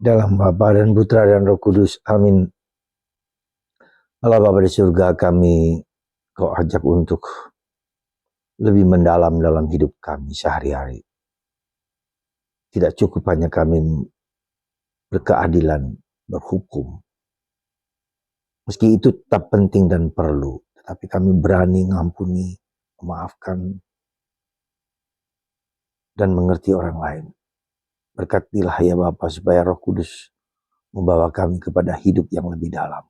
Dalam Bapa dan Putra dan Roh Kudus. Amin. Allah Bapa di surga, kami Kau ajak untuk lebih mendalam dalam hidup kami sehari-hari. Tidak cukup hanya kami berkeadilan, berhukum. Meski itu tetap penting dan perlu, tetapi kami berani mengampuni, memaafkan, dan mengerti orang lain. Berkatilah ya Bapa supaya Roh Kudus membawa kami kepada hidup yang lebih dalam.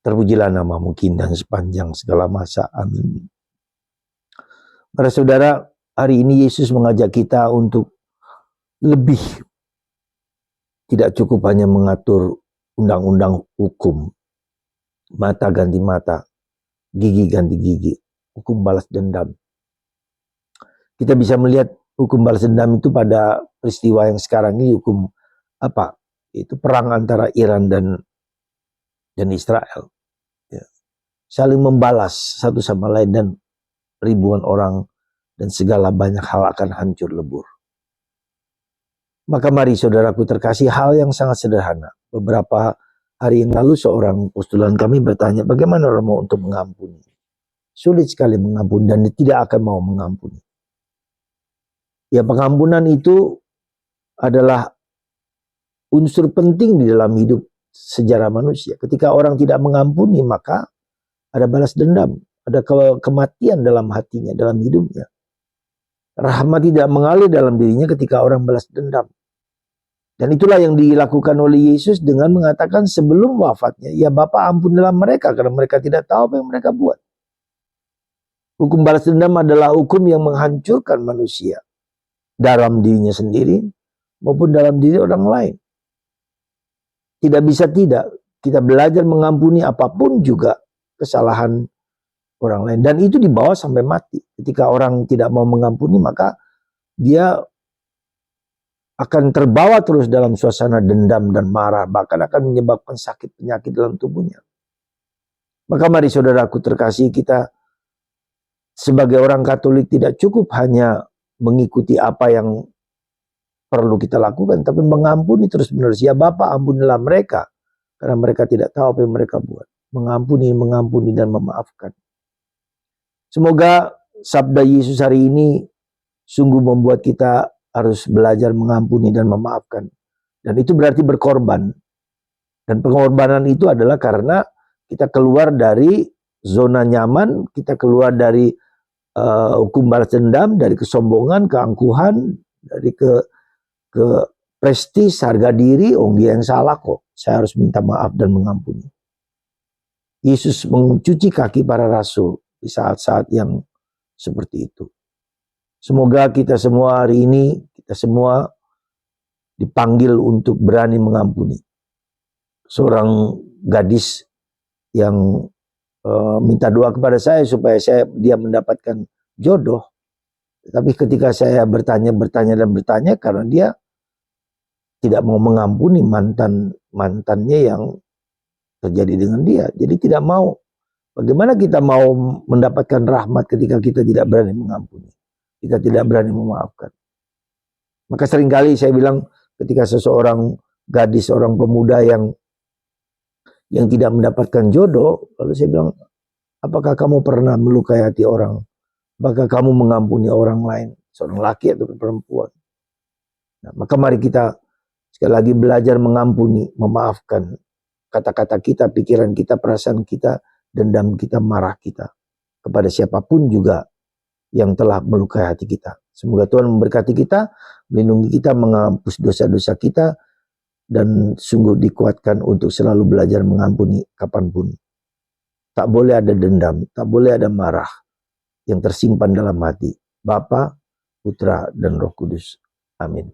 Terpujilah nama-Mu dan sepanjang segala masa. Amin. Para saudara, hari ini Yesus mengajak kita untuk lebih, tidak cukup hanya mengatur undang-undang hukum, mata ganti mata, gigi ganti gigi, hukum balas dendam. Kita bisa melihat hukum balas dendam itu pada peristiwa yang sekarang ini, hukum apa? Itu perang antara Iran dan Israel. Ya. Saling membalas satu sama lain dan ribuan orang dan segala banyak hal akan hancur lebur. Maka mari saudaraku terkasih, hal yang sangat sederhana. Beberapa hari yang lalu seorang postulan kami bertanya, bagaimana orang mau untuk mengampuni? Sulit sekali mengampuni dan tidak akan mau mengampuni. Ya, pengampunan itu adalah unsur penting di dalam hidup sejarah manusia. Ketika orang tidak mengampuni, maka ada balas dendam, ada kematian dalam hatinya, dalam hidupnya. Rahmat tidak mengalir dalam dirinya ketika orang balas dendam. Dan itulah yang dilakukan oleh Yesus dengan mengatakan sebelum wafatnya, ya Bapa ampunilah mereka karena mereka tidak tahu apa yang mereka buat. Hukum balas dendam adalah hukum yang menghancurkan manusia dalam dirinya sendiri maupun dalam diri orang lain. Tidak bisa tidak, kita belajar mengampuni apapun juga kesalahan orang lain. Dan itu dibawa sampai mati. Ketika orang tidak mau mengampuni, maka dia akan terbawa terus dalam suasana dendam dan marah. Bahkan akan menyebabkan sakit penyakit dalam tubuhnya. Maka mari saudaraku terkasih, kita sebagai orang Katolik tidak cukup hanya mengikuti apa yang perlu kita lakukan, tapi mengampuni terus-menerus. Ya Bapa ampunilah mereka, karena mereka tidak tahu apa yang mereka buat. Mengampuni dan memaafkan. Semoga sabda Yesus hari ini sungguh membuat kita harus belajar mengampuni dan memaafkan. Dan itu berarti berkorban. Dan pengorbanan itu adalah karena kita keluar dari zona nyaman, kita keluar dari hukum balas dendam, dari kesombongan, keangkuhan, dari ke prestis, harga diri. Oh dia yang salah kok, saya harus minta maaf dan mengampuni. Yesus mencuci kaki para rasul di saat-saat yang seperti itu. Semoga kita semua hari ini, kita semua dipanggil untuk berani mengampuni. Seorang gadis yang minta doa kepada saya supaya dia mendapatkan jodoh. Tapi ketika saya bertanya karena dia tidak mau mengampuni mantannya yang terjadi dengan dia. Jadi tidak mau. Bagaimana kita mau mendapatkan rahmat ketika kita tidak berani mengampuni? Kita tidak berani memaafkan. Maka seringkali saya bilang ketika seseorang gadis, seorang pemuda yang tidak mendapatkan jodoh, lalu saya bilang, apakah kamu pernah melukai hati orang? Apakah kamu mengampuni orang lain, seorang laki atau perempuan? Nah, maka mari kita sekali lagi belajar mengampuni, memaafkan kata-kata kita, pikiran kita, perasaan kita, dendam kita, marah kita kepada siapapun juga yang telah melukai hati kita. Semoga Tuhan memberkati kita, melindungi kita, menghapus dosa-dosa kita, dan sungguh dikuatkan untuk selalu belajar mengampuni kapanpun. Tak boleh ada dendam, tak boleh ada marah yang tersimpan dalam hati. Bapa, Putra, dan Roh Kudus. Amin.